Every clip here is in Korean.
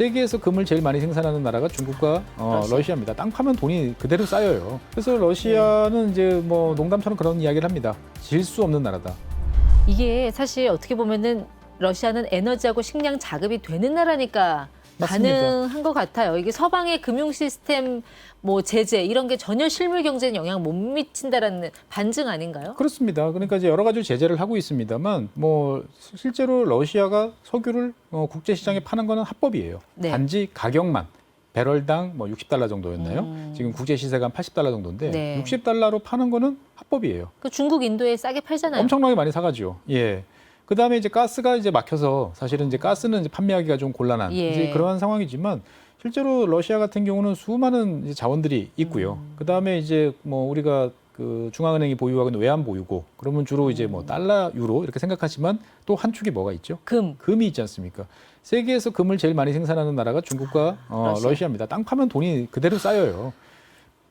세계에서 금을 제일 많이 생산하는 나라가 중국과 러시아입니다. 땅 파면 돈이 그대로 쌓여요. 그래서 러시아는 이제 뭐 농담처럼 그런 이야기를 합니다. 질 수 없는 나라다. 이게 사실 어떻게 보면은 러시아는 에너지하고 식량 자급이 되는 나라니까 맞습니다. 가능한 것 같아요. 이게 서방의 금융 시스템, 뭐 제재 이런 게 전혀 실물 경제에 영향을 못 미친다라는 반증 아닌가요? 그렇습니다. 그러니까 이제 여러 가지 제재를 하고 있습니다만 뭐 실제로 러시아가 석유를 국제 시장에 파는 거는 합법이에요. 네. 단지 가격만 배럴당 뭐 $60 정도였나요? 지금 국제 시세가 한 $80 정도인데 네. $60로 파는 거는 합법이에요. 그 중국, 인도에 싸게 팔잖아요. 엄청나게 많이 사가죠. 예. 그 다음에 이제 가스가 이제 막혀서 사실은 이제 가스는 이제 판매하기가 좀 곤란한 예. 이제 그러한 상황이지만 실제로 러시아 같은 경우는 수많은 이제 자원들이 있고요. 그 다음에 이제 뭐 우리가 그 중앙은행이 보유하고 있는 외환 보유고 그러면 주로 이제 뭐 달러, 유로 이렇게 생각하지만 또 한 축이 뭐가 있죠? 금이 있지 않습니까? 세계에서 금을 제일 많이 생산하는 나라가 중국과 러시아입니다. 땅 파면 돈이 그대로 쌓여요.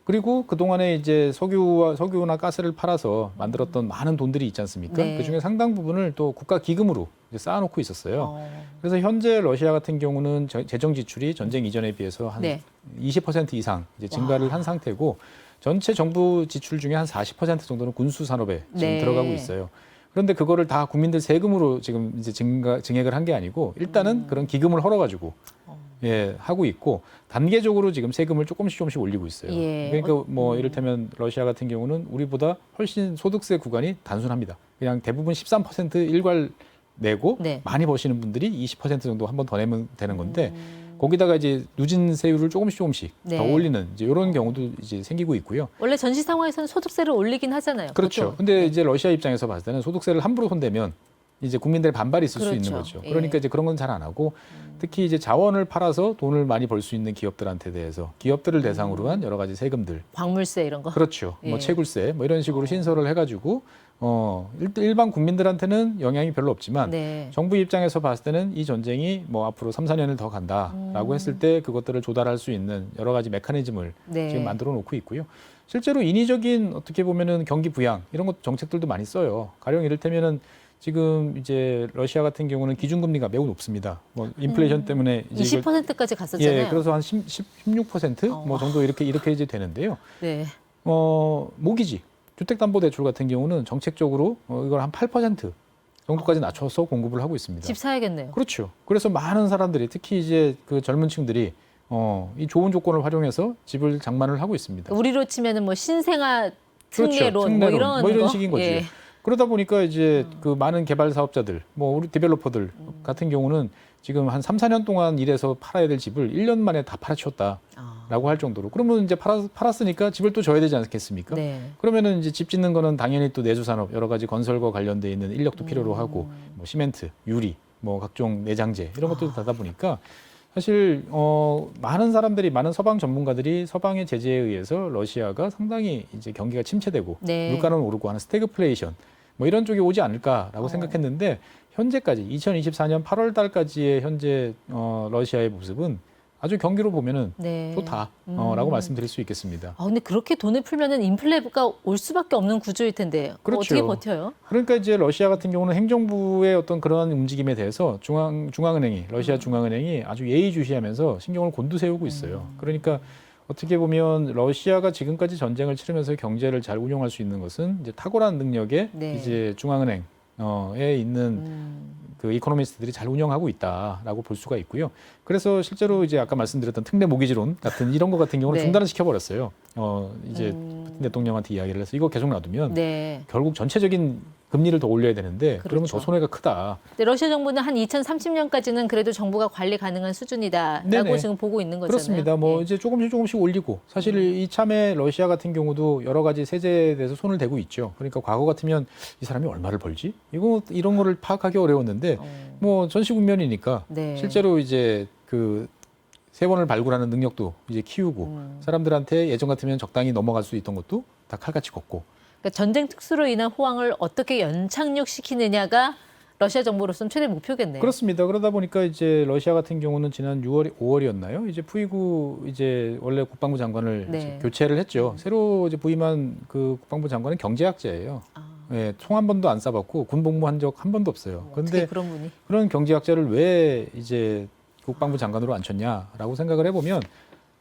그리고 그동안에 이제 석유나 가스를 팔아서 만들었던 많은 돈들이 있지 않습니까? 네. 그중에 상당 부분을 또 국가 기금으로 이제 쌓아놓고 있었어요. 그래서 현재 러시아 같은 경우는 재정 지출이 전쟁 이전에 비해서 한 네. 20% 이상 이제 증가를 한 상태고 전체 정부 지출 중에 한 40% 정도는 군수 산업에 지금 네. 들어가고 있어요. 그런데 그거를 다 국민들 세금으로 지금 이제 증액을 한 게 아니고 일단은 그런 기금을 헐어가지고 예, 하고 있고 단계적으로 지금 세금을 조금씩 올리고 있어요. 예. 그러니까 뭐 이를테면 러시아 같은 경우는 우리보다 훨씬 소득세 구간이 단순합니다. 그냥 대부분 13% 일괄 내고 네. 많이 버시는 분들이 20% 정도 한 번 더 내면 되는 건데 거기다가 이제 누진세율을 조금씩 네. 더 올리는 이제 이런 경우도 이제 생기고 있고요. 원래 전시 상황에서는 소득세를 올리긴 하잖아요. 그렇죠. 보통. 근데 이제 러시아 입장에서 봤을 때는 소득세를 함부로 손대면 이제 국민들의 반발이 있을 수 있는 그렇죠. 거죠. 그러니까 예. 이제 그런 건 잘 안 하고 특히 이제 자원을 팔아서 돈을 많이 벌 수 있는 기업들한테 대해서 기업들을 대상으로 한 여러 가지 세금들. 광물세 이런 거. 그렇죠. 예. 뭐 채굴세 뭐 이런 식으로 신설을 해가지고 일반 국민들한테는 영향이 별로 없지만 네. 정부 입장에서 봤을 때는 이 전쟁이 뭐 앞으로 3, 4년을 더 간다라고 했을 때 그것들을 조달할 수 있는 여러 가지 메커니즘을 네. 지금 만들어 놓고 있고요. 실제로 인위적인 어떻게 보면은 경기 부양 이런 것 정책들도 많이 써요. 가령 이를테면은 지금 이제 러시아 같은 경우는 기준금리가 매우 높습니다. 뭐 인플레이션 때문에 이제 20%까지 갔었잖아요. 예, 그래서 한 16% 정도 이렇게 이제 되는데요. 네. 모기지 주택담보대출 같은 경우는 정책적으로 이걸 한 8% 정도까지 낮춰서 공급을 하고 있습니다. 집 사야겠네요. 그렇죠. 그래서 많은 사람들이 특히 이제 그 젊은 층들이 이 좋은 조건을 활용해서 집을 장만을 하고 있습니다. 우리로 치면은 뭐 신생아 특례론 그렇죠. 뭐 이런 뭐 이런 거? 식인 거죠. 예. 그러다 보니까 이제 그 많은 개발 사업자들, 뭐 우리 디벨로퍼들 같은 경우는 지금 한 3, 4년 동안 일해서 팔아야 될 집을 1년 만에 다 팔아치웠다라고 할 정도로. 그러면 이제 팔았으니까 집을 또 져야 되지 않겠습니까? 네. 그러면은 이제 집 짓는 거는 당연히 또 내수 산업 여러 가지 건설과 관련돼 있는 인력도 필요로 하고 뭐 시멘트, 유리, 뭐 각종 내장재 이런 것들도 다다 보니까 사실 많은 사람들이 많은 서방 전문가들이 서방의 제재에 의해서 러시아가 상당히 이제 경기가 침체되고 네. 물가는 오르고 하는 스태그플레이션 뭐 이런 쪽이 오지 않을까라고 생각했는데 현재까지 2024년 8월 달까지의 현재 러시아의 모습은 아주 경기로 보면은 네. 좋다라고 말씀드릴 수 있겠습니다. 근데 그렇게 돈을 풀면은 인플레가 올 수밖에 없는 구조일 텐데 그렇죠. 어떻게 버텨요? 그러니까 이제 러시아 같은 경우는 행정부의 어떤 그러한 움직임에 대해서 중앙은행이 러시아 중앙은행이 아주 예의주시하면서 신경을 곤두세우고 있어요. 그러니까 어떻게 보면 러시아가 지금까지 전쟁을 치르면서 경제를 잘 운영할 수 있는 것은 이제 탁월한 능력의 네. 이제 중앙은행에 있는 그 이코노미스트들이 잘 운영하고 있다라고 볼 수가 있고요. 그래서 실제로 이제 아까 말씀드렸던 특례 모기지론 같은 이런 거 같은 경우는 네. 중단을 시켜버렸어요. 이제 푸틴 대통령한테 이야기를 해서 이거 계속 놔두면 네. 결국 전체적인 금리를 더 올려야 되는데 그러면 그렇죠. 더 손해가 크다. 근데 러시아 정부는 한 2030년까지는 그래도 정부가 관리 가능한 수준이다라고 네네. 지금 보고 있는 거잖아요. 그렇습니다. 뭐 네. 이제 조금씩 올리고 사실 이참에 러시아 같은 경우도 여러 가지 세제에 대해서 손을 대고 있죠. 그러니까 과거 같으면 이 사람이 얼마를 벌지? 이런 거를 파악하기 어려웠는데 뭐 전시 국면이니까 네. 실제로 이제 그 세원을 발굴하는 능력도 이제 키우고 사람들한테 예전 같으면 적당히 넘어갈 수 있던 것도 다 칼같이 걷고. 그러니까 전쟁 특수로 인한 호황을 어떻게 연착륙시키느냐가 러시아 정부로서는 최대 목표겠네요. 그렇습니다. 그러다 보니까 이제 러시아 같은 경우는 지난 5월이었나요? 이제 푸이구 이제 원래 국방부 장관을 네. 이제 교체를 했죠. 새로 이제 부임한 그 국방부 장관은 경제학자예요. 예, 총 한 번도 안 쏴봤고 군 복무한 적 한 번도 없어요. 어떻게 그런데 그런 분이? 그런 경제학자를 왜 이제 국방부 장관으로 앉혔냐라고 생각을 해보면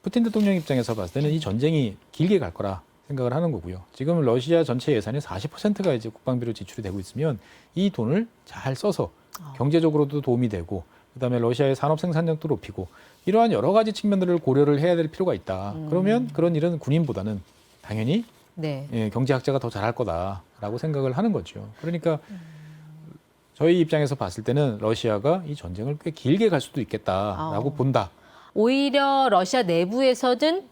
푸틴 대통령 입장에서 봤을 때는 이 전쟁이 길게 갈 거라 생각을 하는 거고요. 지금 러시아 전체 예산의 40%가 이제 국방비로 지출이 되고 있으면 이 돈을 잘 써서 경제적으로도 도움이 되고 그다음에 러시아의 산업 생산력도 높이고 이러한 여러 가지 측면들을 고려를 해야 될 필요가 있다. 그러면 그런 일은 군인보다는 당연히 네. 예, 경제학자가 더 잘할 거다라고 생각을 하는 거죠. 그러니까 저희 입장에서 봤을 때는 러시아가 이 전쟁을 꽤 길게 갈 수도 있겠다라고 본다. 오히려 러시아 내부에서는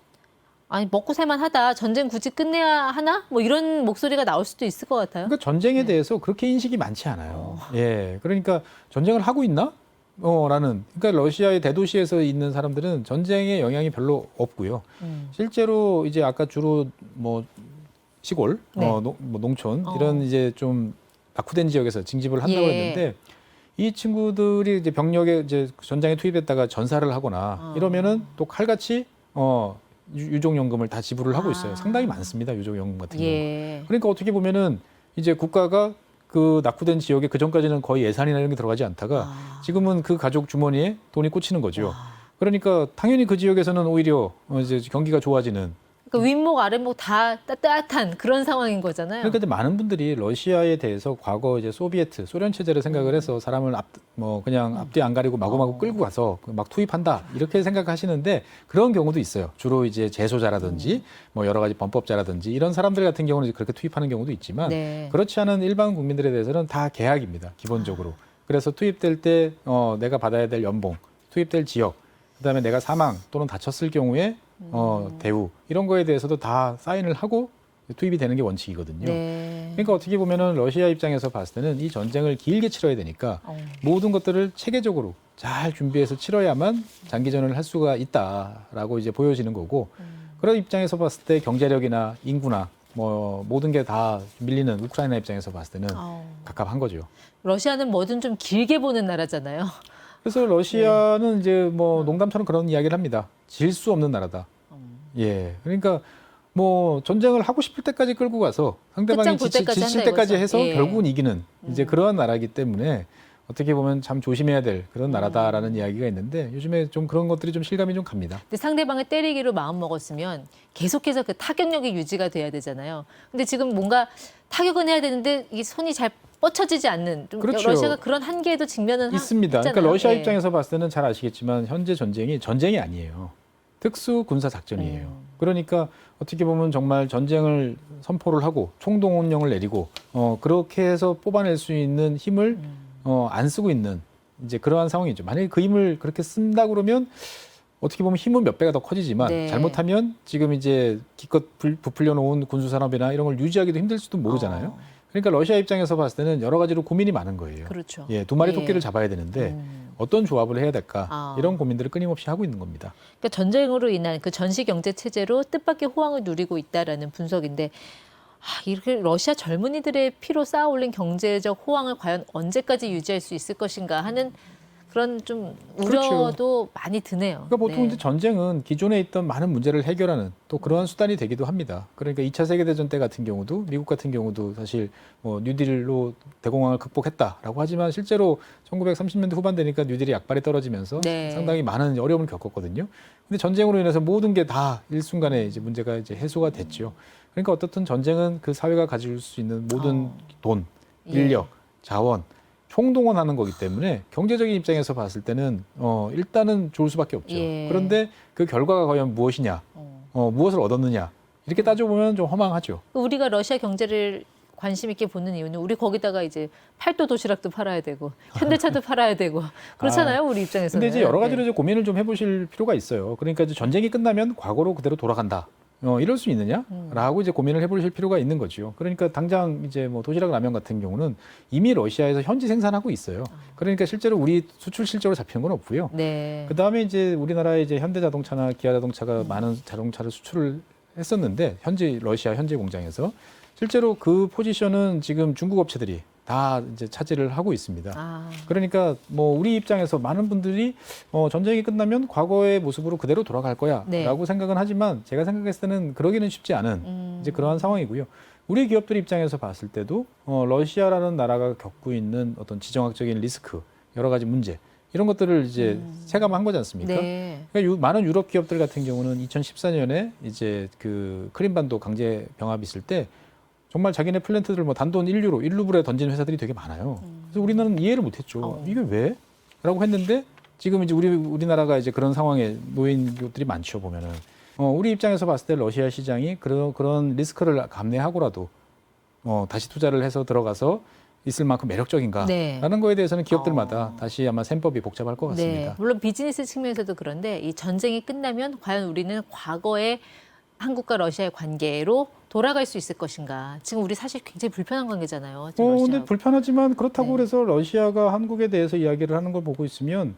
아니 먹고 살만하다. 전쟁 굳이 끝내야 하나? 뭐 이런 목소리가 나올 수도 있을 것 같아요. 그러니까 전쟁에 대해서 그렇게 인식이 많지 않아요. 예, 그러니까 전쟁을 하고 있나? 라는. 그러니까 러시아의 대도시에서 있는 사람들은 전쟁에 영향이 별로 없고요. 실제로 이제 아까 주로 뭐 시골, 네. 뭐 농촌 이런 이제 좀 낙후된 지역에서 징집을 한다고 예. 했는데 이 친구들이 이제 병력에 이제 전장에 투입했다가 전사를 하거나 이러면은 또 칼같이 유족연금을 다 지불을 하고 있어요. 상당히 많습니다. 유족연금 같은 경우. 예. 그러니까 어떻게 보면은 이제 국가가 그 낙후된 지역에 그 전까지는 거의 예산이나 이런 게 들어가지 않다가 지금은 그 가족 주머니에 돈이 꽂히는 거죠. 그러니까 당연히 그 지역에서는 오히려 이제 경기가 좋아지는. 그러니까 윗목 아랫목 다 따뜻한 그런 상황인 거잖아요. 그러니까 이제 많은 분들이 러시아에 대해서 과거 이제 소비에트, 소련 체제를 생각을 해서 사람을 그냥 앞뒤 안 가리고 마구마구 끌고 가서 막 투입한다 이렇게 생각하시는데 그런 경우도 있어요. 주로 이제 재소자라든지 뭐 여러 가지 범법자라든지 이런 사람들 같은 경우는 이제 그렇게 투입하는 경우도 있지만 네. 그렇지 않은 일반 국민들에 대해서는 다 계약입니다. 기본적으로. 그래서 투입될 때 내가 받아야 될 연봉, 투입될 지역, 그다음에 내가 사망 또는 다쳤을 경우에 대우 이런 거에 대해서도 다 사인을 하고 투입이 되는 게 원칙이거든요. 네. 그러니까 어떻게 보면은 러시아 입장에서 봤을 때는 이 전쟁을 길게 치러야 되니까 모든 것들을 체계적으로 잘 준비해서 치러야만 장기전을 할 수가 있다라고 이제 보여지는 거고 그런 입장에서 봤을 때 경제력이나 인구나 뭐 모든 게 다 밀리는 우크라이나 입장에서 봤을 때는 갑갑한 거죠. 러시아는 뭐든 좀 길게 보는 나라잖아요. 그래서 러시아는 이제 뭐 농담처럼 그런 이야기를 합니다. 질 수 없는 나라다. 예. 그러니까 뭐 전쟁을 하고 싶을 때까지 끌고 가서 상대방이 끝장 볼 때까지 지칠 한다 때까지 이거죠. 해서 예. 결국은 이기는 이제 그러한 나라이기 때문에 어떻게 보면 참 조심해야 될 그런 나라다라는 이야기가 있는데 요즘에 좀 그런 것들이 좀 실감이 좀 갑니다. 근데 상대방을 때리기로 마음 먹었으면 계속해서 그 타격력이 유지가 돼야 되잖아요. 근데 지금 뭔가 타격은 해야 되는데 이 손이 잘 뻗쳐지지 않는 좀 그렇죠. 러시아가 그런 한계에도 직면은 있습니다. 했잖아요. 그러니까 러시아 예. 입장에서 봤을 때는 잘 아시겠지만 현재 전쟁이 아니에요. 특수 군사 작전이에요. 그러니까 어떻게 보면 정말 전쟁을 선포를 하고 총동원령을 내리고 그렇게 해서 뽑아낼 수 있는 힘을 안 쓰고 있는 이제 그러한 상황이죠. 만약에 그 힘을 그렇게 쓴다 그러면 어떻게 보면 힘은 몇 배가 더 커지지만 네. 잘못하면 지금 이제 기껏 부풀려 놓은 군수 산업이나 이런 걸 유지하기도 힘들지도 모르잖아요. 그러니까 러시아 입장에서 봤을 때는 여러 가지로 고민이 많은 거예요. 그렇죠. 예, 두 마리 예. 토끼를 잡아야 되는데 어떤 조합을 해야 될까 이런 고민들을 끊임없이 하고 있는 겁니다. 그러니까 전쟁으로 인한 그 전시 경제 체제로 뜻밖의 호황을 누리고 있다라는 분석인데 이렇게 러시아 젊은이들의 피로 쌓아 올린 경제적 호황을 과연 언제까지 유지할 수 있을 것인가 하는 그런 좀 우려도 많이 드네요. 그러니까 보통 네. 이제 전쟁은 기존에 있던 많은 문제를 해결하는 또 그러한 수단이 되기도 합니다. 그러니까 2차 세계대전 때 같은 경우도 미국 같은 경우도 사실 뉴딜로 대공황을 극복했다라고 하지만 실제로 1930년대 후반 되니까 뉴딜이 약발이 떨어지면서 네. 상당히 많은 어려움을 겪었거든요. 근데 전쟁으로 인해서 모든 게 다 일순간에 이제 문제가 이제 해소가 됐죠. 그러니까 어떻든 전쟁은 그 사회가 가질 수 있는 모든 돈, 인력, 자원 총동원하는 거기 때문에 경제적인 입장에서 봤을 때는 일단은 좋을 수밖에 없죠. 예. 그런데 그 결과가 과연 무엇이냐, 무엇을 얻었느냐 이렇게 따져보면 좀 허망하죠. 우리가 러시아 경제를 관심 있게 보는 이유는 우리 거기다가 이제 팔도 도시락도 팔아야 되고 현대차도 팔아야 되고 그렇잖아요. 우리 입장에서는. 근데 이제 여러 가지로 네. 이제 고민을 좀 해보실 필요가 있어요. 그러니까 이제 전쟁이 끝나면 과거로 그대로 돌아간다. 이럴 수 있느냐라고 이제 고민을 해보실 필요가 있는 거죠. 그러니까 당장 이제 뭐 도시락 라면 같은 경우는 이미 러시아에서 현지 생산하고 있어요. 그러니까 실제로 우리 수출 실적으로 잡히는 건 없고요. 네. 그 다음에 이제 우리나라의 이제 현대자동차나 기아자동차가 많은 자동차를 수출을 했었는데 러시아 현지 공장에서 실제로 그 포지션은 지금 중국 업체들이 다 이제 차지를 하고 있습니다. 그러니까 뭐 우리 입장에서 많은 분들이 전쟁이 끝나면 과거의 모습으로 그대로 돌아갈 거야라고 네. 생각은 하지만 제가 생각했을 때는 그러기는 쉽지 않은 이제 그러한 상황이고요. 우리 기업들 입장에서 봤을 때도 러시아라는 나라가 겪고 있는 어떤 지정학적인 리스크, 여러 가지 문제 이런 것들을 이제 체감한 거지 않습니까? 네. 그러니까 많은 유럽 기업들 같은 경우는 2014년에 이제 그 크림반도 강제 병합이 있을 때 정말 자기네 플랜트들 뭐 단돈 1유로, 1루블에 던진 회사들이 되게 많아요. 그래서 우리나라는 이해를 못했죠. 이게 왜? 라고 했는데 지금 이제 우리나라가 이제 그런 상황에 놓인 것들이 많죠, 보면은. 우리 입장에서 봤을 때 러시아 시장이 그런 리스크를 감내하고라도 다시 투자를 해서 들어가서 있을 만큼 매력적인가? 네. 라는 거에 대해서는 기업들마다 다시 아마 셈법이 복잡할 것 같습니다. 네. 물론 비즈니스 측면에서도 그런데 이 전쟁이 끝나면 과연 우리는 과거의 한국과 러시아의 관계로 돌아갈 수 있을 것인가? 지금 우리 사실 굉장히 불편한 관계잖아요. 지금 근데 러시아하고. 불편하지만 그렇다고 네. 그래서 러시아가 한국에 대해서 이야기를 하는 걸 보고 있으면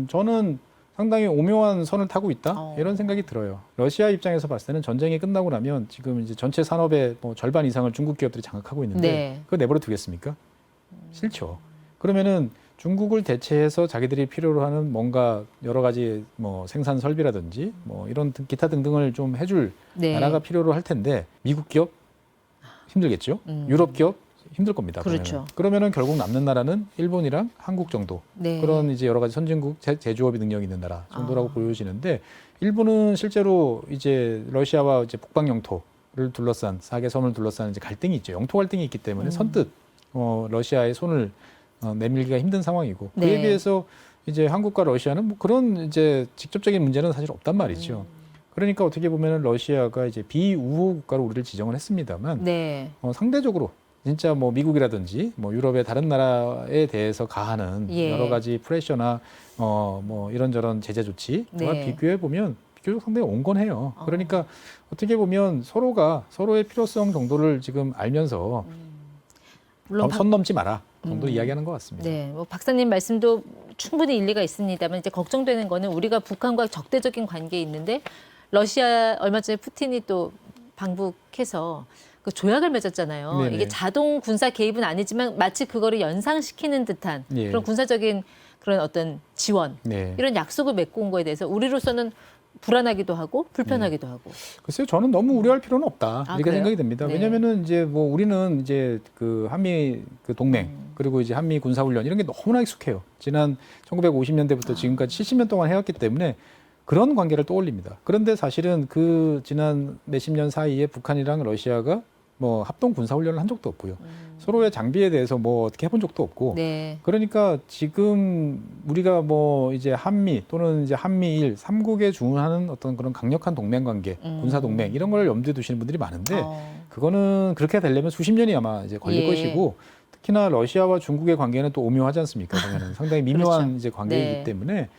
저는 상당히 오묘한 선을 타고 있다 이런 생각이 들어요. 러시아 입장에서 봤을 때는 전쟁이 끝나고 나면 지금 이제 전체 산업의 뭐 절반 이상을 중국 기업들이 장악하고 있는데 네. 그거 내버려 두겠습니까? 싫죠. 그러면은 중국을 대체해서 자기들이 필요로 하는 뭔가 여러 가지 뭐 생산 설비라든지 뭐 이런 기타 등등을 좀 해줄 네. 나라가 필요로 할 텐데 미국 기업 힘들겠죠. 유럽 기업 힘들 겁니다. 그렇죠. 그러면은 결국 남는 나라는 일본이랑 한국 정도. 네. 그런 이제 여러 가지 선진국 제조업이 능력이 있는 나라 정도라고 보여지는데 일본은 실제로 이제 러시아와 이제 북방 영토를 둘러싼 4개 섬을 둘러싼 이제 갈등이 있죠. 영토 갈등이 있기 때문에 선뜻 러시아의 손을 내밀기가 힘든 상황이고 그에 네. 비해서 이제 한국과 러시아는 뭐 그런 이제 직접적인 문제는 사실 없단 말이죠. 그러니까 어떻게 보면은 러시아가 이제 비우호 국가로 우리를 지정을 했습니다만 네. 상대적으로 진짜 뭐 미국이라든지 뭐 유럽의 다른 나라에 대해서 가하는 예. 여러 가지 프레셔나 뭐 이런저런 제재 조치와 네. 비교해 보면 비교적 상당히 온건해요. 그러니까 어떻게 보면 서로가 서로의 필요성 정도를 지금 알면서 물론 선 넘지 마라 정도 이야기하는 것 같습니다. 네, 뭐 박사님 말씀도 충분히 일리가 있습니다만 이제 걱정되는 거는 우리가 북한과 적대적인 관계에 있는데 러시아 얼마 전에 푸틴이 또 방북해서 그 조약을 맺었잖아요. 네네. 이게 자동 군사 개입은 아니지만 마치 그거를 연상시키는 듯한 예. 그런 군사적인 그런 어떤 지원 네. 이런 약속을 맺고 온 거에 대해서 우리로서는 불안하기도 하고 불편하기도 하고. 글쎄요, 저는 너무 우려할 필요는 없다 아, 이렇게 그래요? 생각이 듭니다. 네. 왜냐하면은 이제 뭐 우리는 이제 그 한미 그 동맹 그리고 이제 한미 군사 훈련 이런 게 너무나 익숙해요. 지난 1950년대부터 지금까지 70년 동안 해왔기 때문에 그런 관계를 떠올립니다. 그런데 사실은 그 지난 몇십 년 사이에 북한이랑 러시아가 뭐 합동 군사 훈련을 한 적도 없고요. 서로의 장비에 대해서 뭐 어떻게 해본 적도 없고. 네. 그러니까 지금 우리가 뭐 이제 한미 또는 이제 한미일 3국에 준하는 어떤 그런 강력한 동맹 관계, 군사 동맹 이런 걸 염두에 두시는 분들이 많은데 그거는 그렇게 되려면 수십 년이 아마 이제 걸릴 예. 것이고 특히나 러시아와 중국의 관계는 또 오묘하지 않습니까? 보면은 상당히 미묘한 그렇죠. 이제 관계이기 네. 때문에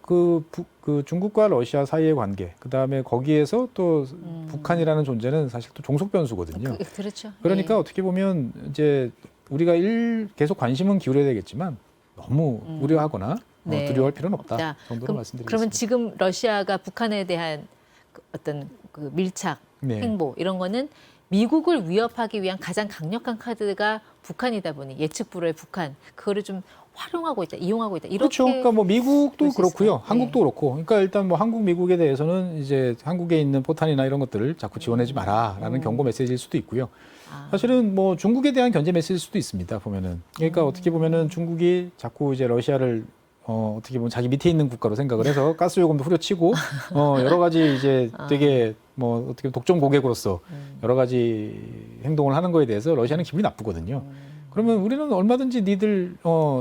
그 중국과 러시아 사이의 관계, 그 다음에 거기에서 또 북한이라는 존재는 사실 또 종속 변수거든요. 그렇죠. 그러니까 예. 어떻게 보면 이제 우리가 계속 관심은 기울여야 되겠지만 너무 우려하거나 네. 두려워할 필요는 없다 자, 정도로 그럼 말씀드리겠습니다. 지금 러시아가 북한에 대한 어떤 그 밀착, 네. 행보 이런 거는 미국을 위협하기 위한 가장 강력한 카드가 북한이다 보니 예측 불허의 북한 그거를 좀 활용하고 있다, 이용하고 있다. 이렇게 그렇죠. 그러니까 뭐 미국도 볼수 그렇고요, 있을까요? 한국도 그렇고. 그러니까 일단 뭐 한국, 미국에 대해서는 이제 한국에 있는 포탄이나 이런 것들을 자꾸 지원하지 마라라는 경고 메시지일 수도 있고요. 사실은 뭐 중국에 대한 견제 메시지일 수도 있습니다. 보면은 그러니까 어떻게 보면은 중국이 자꾸 이제 러시아를 어떻게 보면 자기 밑에 있는 국가로 생각을 해서 가스 요금도 후려치고 여러 가지 이제 되게 뭐 어떻게 보면 독점 고객으로서 여러 가지 행동을 하는 거에 대해서 러시아는 기분이 나쁘거든요. 그러면 우리는 얼마든지 니들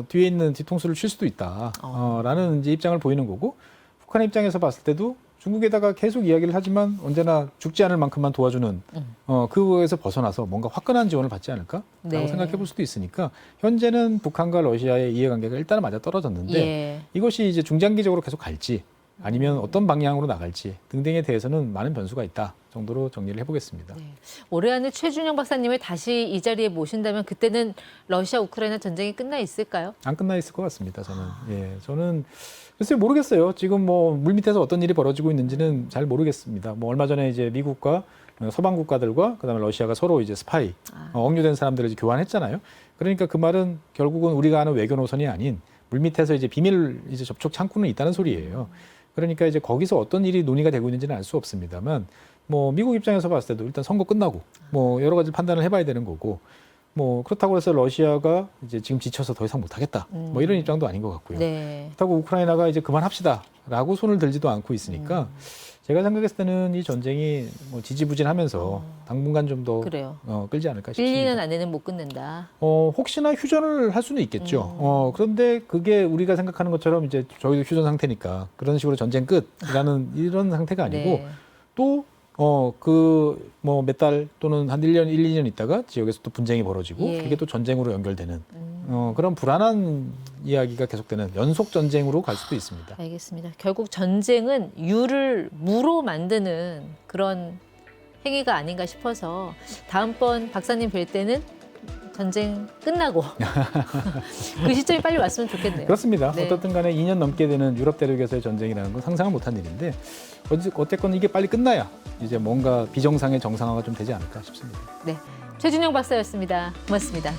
뒤에 있는 뒤통수를 칠 수도 있다라는 이제 입장을 보이는 거고 북한의 입장에서 봤을 때도 중국에다가 계속 이야기를 하지만 언제나 죽지 않을 만큼만 도와주는 그거에서 벗어나서 뭔가 화끈한 지원을 받지 않을까라고 네. 생각해 볼 수도 있으니까 현재는 북한과 러시아의 이해관계가 일단은 맞아 떨어졌는데 예. 이것이 이제 중장기적으로 계속 갈지 아니면 어떤 방향으로 나갈지 등등에 대해서는 많은 변수가 있다 정도로 정리를 해보겠습니다. 네. 올해 안에 최준영 박사님을 다시 이 자리에 모신다면 그때는 러시아 우크라이나 전쟁이 끝나 있을까요? 안 끝나 있을 것 같습니다. 저는 글쎄요 모르겠어요. 지금 뭐 물밑에서 어떤 일이 벌어지고 있는지는 잘 모르겠습니다. 뭐 얼마 전에 이제 미국과 서방 국가들과 그다음에 러시아가 서로 이제 스파이 억류된 사람들을 이제 교환했잖아요. 그러니까 그 말은 결국은 우리가 아는 외교 노선이 아닌 물밑에서 이제 비밀 이제 접촉 창구는 있다는 소리예요. 그러니까 이제 거기서 어떤 일이 논의가 되고 있는지는 알 수 없습니다만 뭐 미국 입장에서 봤을 때도 일단 선거 끝나고 뭐 여러 가지 판단을 해봐야 되는 거고 뭐 그렇다고 해서 러시아가 이제 지금 지쳐서 더 이상 못하겠다. 뭐 이런 입장도 아닌 것 같고요. 네. 그렇다고 우크라이나가 이제 그만합시다라고 손을 들지도 않고 있으니까 제가 생각했을 때는 이 전쟁이 뭐 지지부진하면서 당분간 좀 더 그래요. 끌지 않을까 1, 2년 싶습니다. 안에는 못 끝낸다. 혹시나 휴전을 할 수는 있겠죠. 그런데 그게 우리가 생각하는 것처럼 이제 저희도 휴전 상태니까 그런 식으로 전쟁 끝이라는 이런 상태가 아니고 네. 또 뭐 몇 달 또는 한 1년, 1, 2년 있다가 지역에서 또 분쟁이 벌어지고 예. 그게 또 전쟁으로 연결되는 그런 불안한 이야기가 계속되는 연속 전쟁으로 갈 수도 있습니다. 알겠습니다. 결국 전쟁은 유를 무로 만드는 그런 행위가 아닌가 싶어서 다음번 박사님 뵐 때는 전쟁 끝나고 그 시점이 빨리 왔으면 좋겠네요. 그렇습니다. 네. 어떻든 간에 2년 넘게 되는 유럽 대륙에서의 전쟁이라는 건 상상을 못한 일인데 어쨌건 이게 빨리 끝나야 이제 뭔가 비정상의 정상화가 좀 되지 않을까 싶습니다. 네, 최준영 박사였습니다. 고맙습니다.